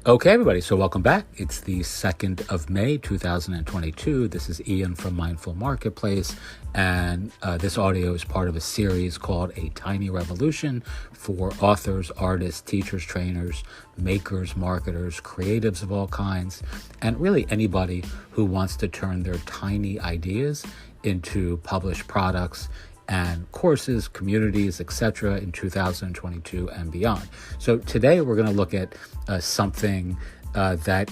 Okay, everybody, so welcome back. It's the 2nd of May, 2022. This is Ian from Mindful Marketplace, and this audio is part of a series called A Tiny Revolution for authors, artists, teachers, trainers, makers, marketers, creatives of all kinds, and really anybody who wants to turn their tiny ideas into published products and courses, communities, etc. in 2022 and beyond. So today we're going to look at something that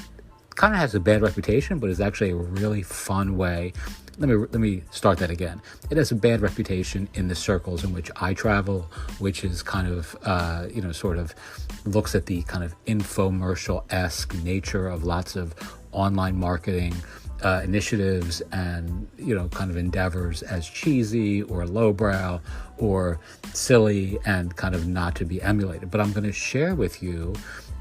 kind of has a bad reputation, but is actually a really fun way. Let me start that again. It has a bad reputation in the circles in which I travel, which is kind of, sort of looks at the kind of infomercial-esque nature of lots of online marketing initiatives and, kind of endeavors as cheesy or lowbrow or silly and kind of not to be emulated. But I'm going to share with you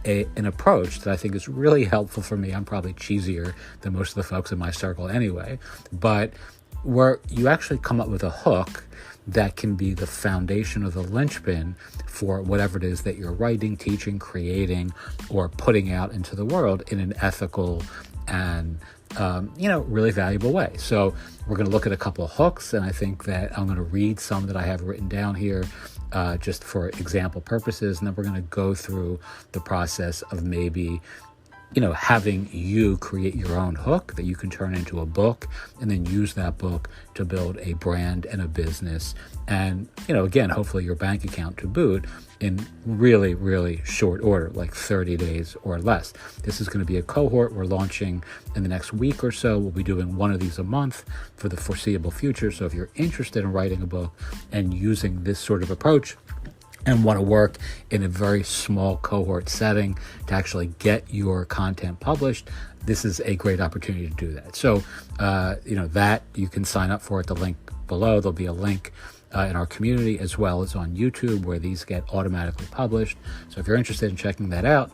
an approach that I think is really helpful for me. I'm probably cheesier than most of the folks in my circle anyway, but where you actually come up with a hook that can be the foundation or the linchpin for whatever it is that you're writing, teaching, creating, or putting out into the world in an ethical and really valuable way. So we're going to look at a couple of hooks, and I think that I'm going to read some that I have written down here just for example purposes, and then we're going to go through the process of maybe having you create your own hook that you can turn into a book and then use that book to build a brand and a business and, again, hopefully your bank account to boot in really, really short order, like 30 days or less. This is going to be a cohort we're launching in the next week or so. We'll be doing one of these a month for the foreseeable future. So if you're interested in writing a book and using this sort of approach, and want to work in a very small cohort setting to actually get your content published, this is a great opportunity to do that. So, that you can sign up for at the link below. There'll be a link in our community as well as on YouTube where these get automatically published. So if you're interested in checking that out,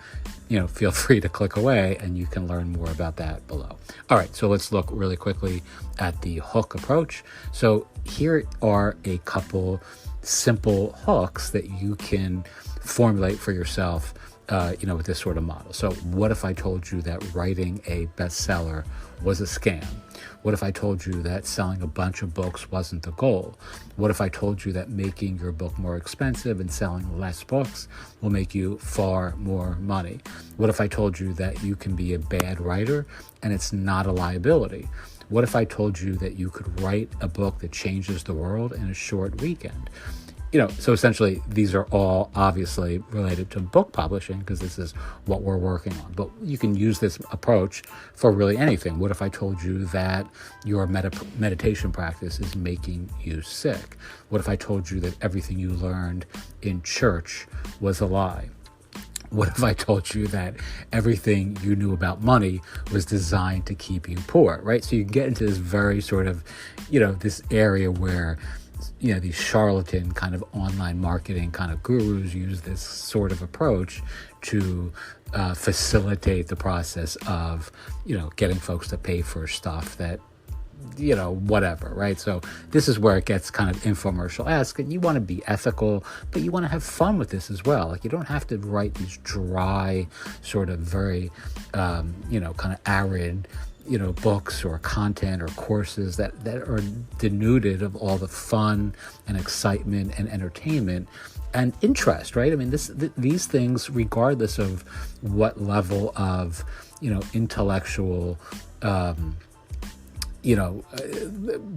feel free to click away and you can learn more about that below. All right, so let's look really quickly at the hook approach. So here are a couple simple hooks that you can formulate for yourself, with this sort of model. So what if I told you that writing a bestseller was a scam? What if I told you that selling a bunch of books wasn't the goal? What if I told you that making your book more expensive and selling less books will make you far more money? What if I told you that you can be a bad writer and it's not a liability? What if I told you that you could write a book that changes the world in a short weekend? So essentially these are all obviously related to book publishing because this is what we're working on. But you can use this approach for really anything. What if I told you that your meditation practice is making you sick? What if I told you that everything you learned in church was a lie? What if I told you that everything you knew about money was designed to keep you poor, right? So you get into this very sort of, this area where, these charlatan kind of online marketing kind of gurus use this sort of approach to facilitate the process of, getting folks to pay for stuff that, whatever, right? So this is where it gets kind of infomercial-esque, and you want to be ethical, but you want to have fun with this as well. Like you don't have to write these dry, sort of very, kind of arid, books or content or courses that are denuded of all the fun and excitement and entertainment and interest, right? I mean, these things, regardless of what level of, intellectual,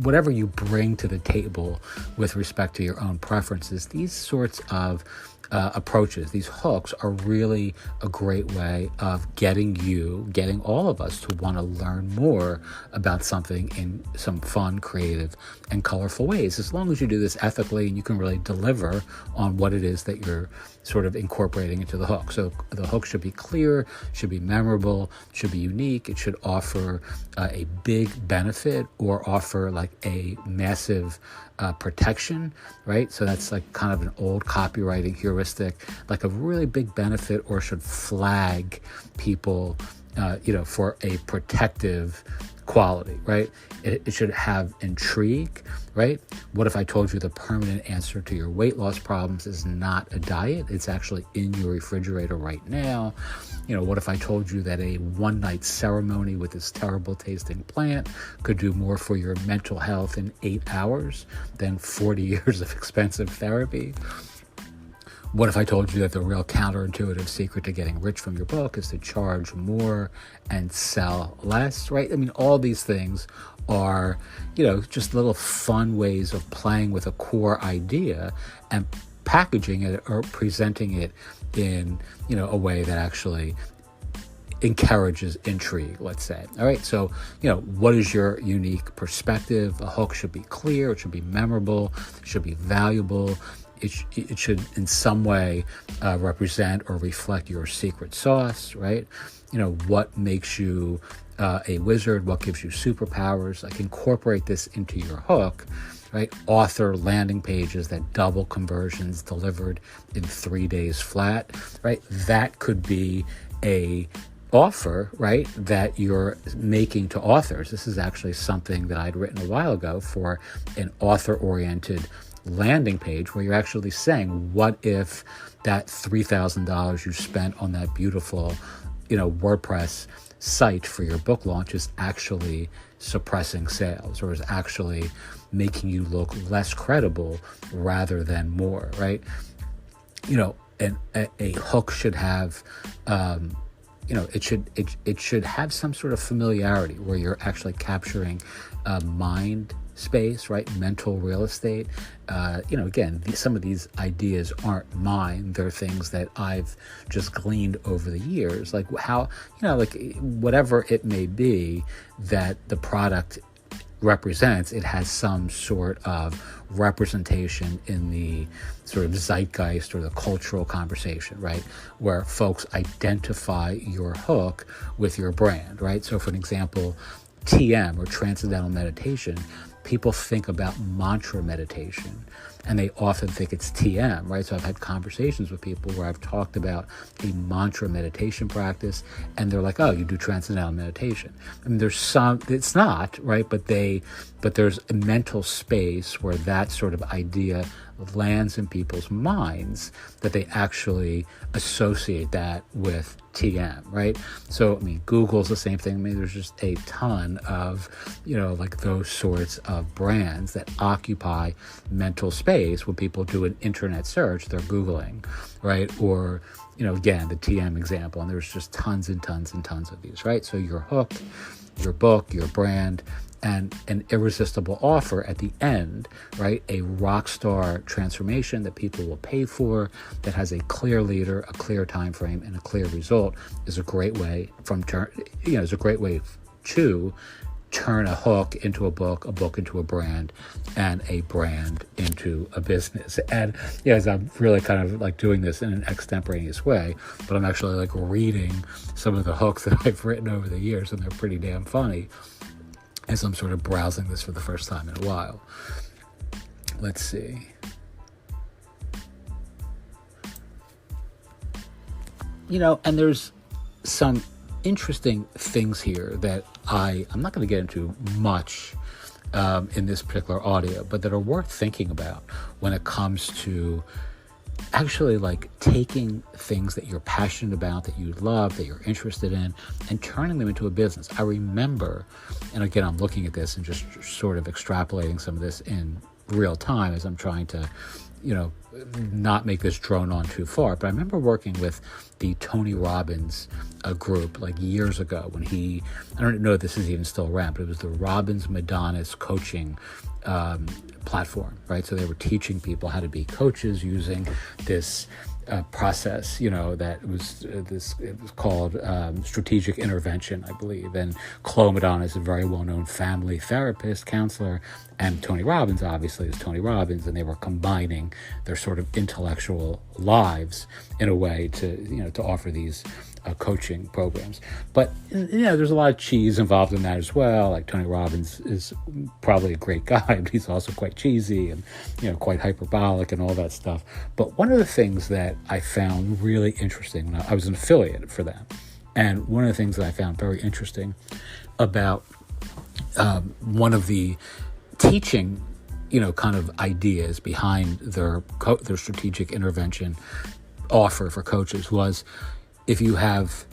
whatever you bring to the table with respect to your own preferences, these sorts of approaches, these hooks are really a great way of getting all of us to want to learn more about something in some fun, creative, and colorful ways, as long as you do this ethically and you can really deliver on what it is that you're sort of incorporating into the hook. So the hook should be clear, should be memorable, should be unique. It should offer a big benefit or offer like a massive protection, right? So that's like kind of an old copywriting heuristic, like a really big benefit, or should flag people, for a protective quality, right? It should have intrigue, right? What if I told you the permanent answer to your weight loss problems is not a diet? It's actually in your refrigerator right now. What if I told you that a one-night ceremony with this terrible tasting plant could do more for your mental health in 8 hours than 40 years of expensive therapy? What if I told you that the real counterintuitive secret to getting rich from your book is to charge more and sell less, right? I mean, all these things are, just little fun ways of playing with a core idea and packaging it or presenting it in, a way that actually encourages intrigue, let's say. All right. So, what is your unique perspective? A hook should be clear. It should be memorable. It should be valuable. It should in some way represent or reflect your secret sauce, right? What makes you a wizard? What gives you superpowers? Like, incorporate this into your hook, right? Author landing pages that double conversions delivered in 3 days flat, right? That could be a offer, right, that you're making to authors. This is actually something that I'd written a while ago for an author-oriented landing page where you're actually saying, what if that $3,000 you spent on that beautiful, WordPress site for your book launch is actually suppressing sales or is actually making you look less credible rather than more, right? And a hook should have, it should have some sort of familiarity where you're actually capturing mind space, right? Mental real estate. Again, some of these ideas aren't mine. They're things that I've just gleaned over the years. Like how, whatever it may be that the product represents, it has some sort of representation in the sort of zeitgeist or the cultural conversation, right? Where folks identify your hook with your brand, right? So for an example, TM or Transcendental Meditation, people think about mantra meditation and they often think it's TM, right? So I've had conversations with people where I've talked about a mantra meditation practice and they're like, oh, you do transcendental meditation. I mean, it's not, right? But there's a mental space where that sort of idea lands in people's minds that they actually associate that with TM, right? So, I mean, Google's the same thing. I mean, there's just a ton of, like those sorts of brands that occupy mental space. When people do an internet search, they're Googling, right? Or, again, the TM example, and there's just tons and tons and tons of these, right? So your hook, your book, your brand, and an irresistible offer at the end, right? A rock star transformation that people will pay for, that has a clear leader, a clear time frame, and a clear result is a great way to turn a hook into a book into a brand, and a brand into a business. And yes, I'm really kind of like doing this in an extemporaneous way, but I'm actually like reading some of the hooks that I've written over the years, and they're pretty damn funny as I'm sort of browsing this for the first time in a while. Let's see. And there's some interesting things here that I'm not going to get into much in this particular audio, but that are worth thinking about when it comes to actually like taking things that you're passionate about, that you love, that you're interested in, and turning them into a business. I remember, and again, I'm looking at this and just sort of extrapolating some of this in real time as I'm trying to, not make this drone on too far. But I remember working with the Tony Robbins group like years ago when I don't know if this is even still around, but it was the Robbins Madonnas coaching platform, right? So they were teaching people how to be coaches using this process, that it was called strategic intervention, I believe. And Chloe Madonna is a very well-known family therapist, counselor, and Tony Robbins obviously is Tony Robbins, and they were combining their sort of intellectual lives in a way to offer these coaching programs. But there's a lot of cheese involved in that as well. Like Tony Robbins is probably a great guy, but he's also quite cheesy and quite hyperbolic and all that stuff. But one of the things that I found really interesting when I was an affiliate for them, and one of the things that I found very interesting about one of the teaching, kind of ideas behind their strategic intervention offer for coaches was, if you have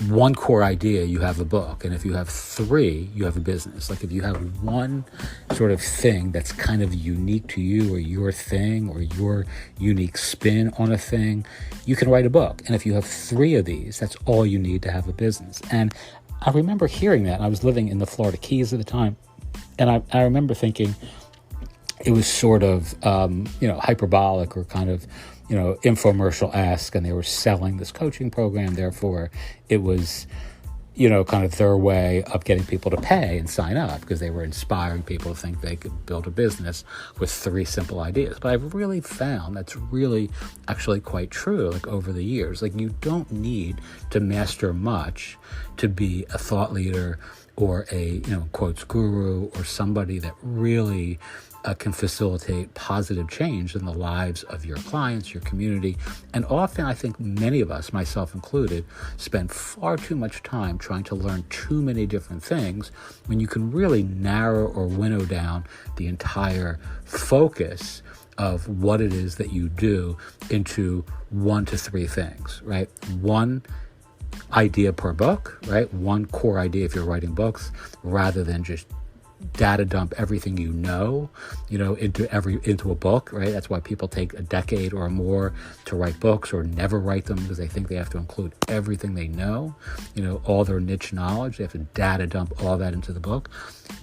one core idea, you have a book. And if you have three, you have a business. Like if you have one sort of thing that's kind of unique to you, or your thing, or your unique spin on a thing, you can write a book. And if you have three of these, that's all you need to have a business. And I remember hearing that. I was living in the Florida Keys at the time. And I remember thinking it was sort of, hyperbolic, or kind of, infomercial-esque, and they were selling this coaching program. Therefore, it was, kind of their way of getting people to pay and sign up, because they were inspiring people to think they could build a business with three simple ideas. But I've really found that's really actually quite true, like over the years. Like, you don't need to master much to be a thought leader, or a, quotes, guru, or somebody that really can facilitate positive change in the lives of your clients, your community. And often, I think many of us, myself included, spend far too much time trying to learn too many different things, when you can really narrow or winnow down the entire focus of what it is that you do into 1 to 3 things, right? One idea per book, right? One core idea if you're writing books, rather than just data dump everything into a book, right? That's why people take a decade or more to write books, or never write them, because they think they have to include everything they know, all their niche knowledge. They have to data dump all that into the book.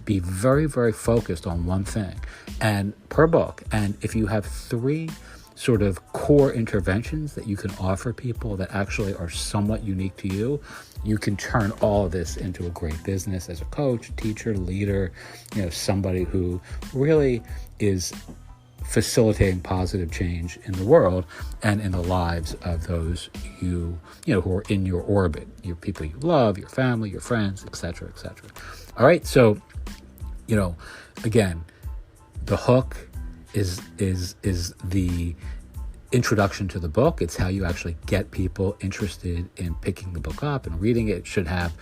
Be very, very focused on one thing and per book. And if you have 3 sort of core interventions that you can offer people that actually are somewhat unique to you, you can turn all of this into a great business as a coach, teacher, leader, somebody who really is facilitating positive change in the world and in the lives of those who are in your orbit, your people you love, your family, your friends, etc., etc. All right. So, again, the hook is the introduction to the book. It's how you actually get people interested in picking the book up and reading it. It should have,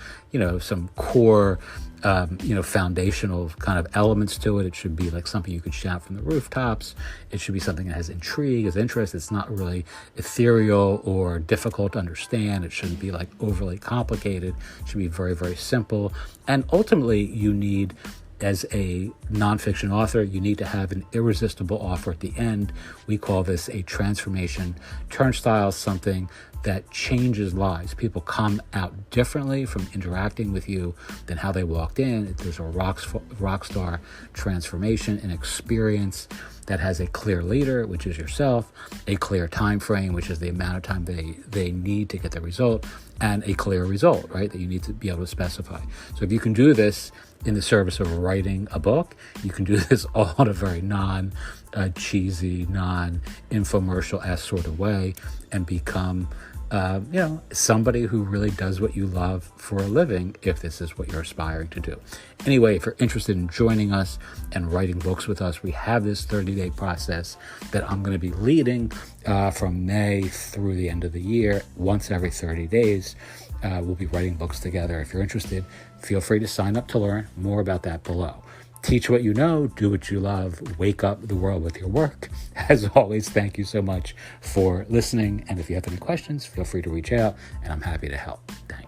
some core, foundational kind of elements to it. It should be like something you could shout from the rooftops. It should be something that has intrigue, has interest. It's not really ethereal or difficult to understand. It shouldn't be like overly complicated. It should be very, very simple. And ultimately, you need, as a nonfiction author, you need to have an irresistible offer at the end. We call this a transformation turnstile, something that changes lives. People come out differently from interacting with you than how they walked in. There's a rock star transformation, an experience that has a clear leader, which is yourself, a clear time frame, which is the amount of time they need to get the result, and a clear result, right, that you need to be able to specify. So if you can do this in the service of writing a book, you can do this all in a very non-cheesy, non-infomercial-esque sort of way, and become somebody who really does what you love for a living, if this is what you're aspiring to do. Anyway, if you're interested in joining us and writing books with us, we have this 30-day process that I'm going to be leading from May through the end of the year. Once every 30 days, we'll be writing books together. If you're interested, feel free to sign up to learn more about that below. Teach what you know, do what you love, wake up the world with your work. As always, thank you so much for listening. And if you have any questions, feel free to reach out, and I'm happy to help. Thanks.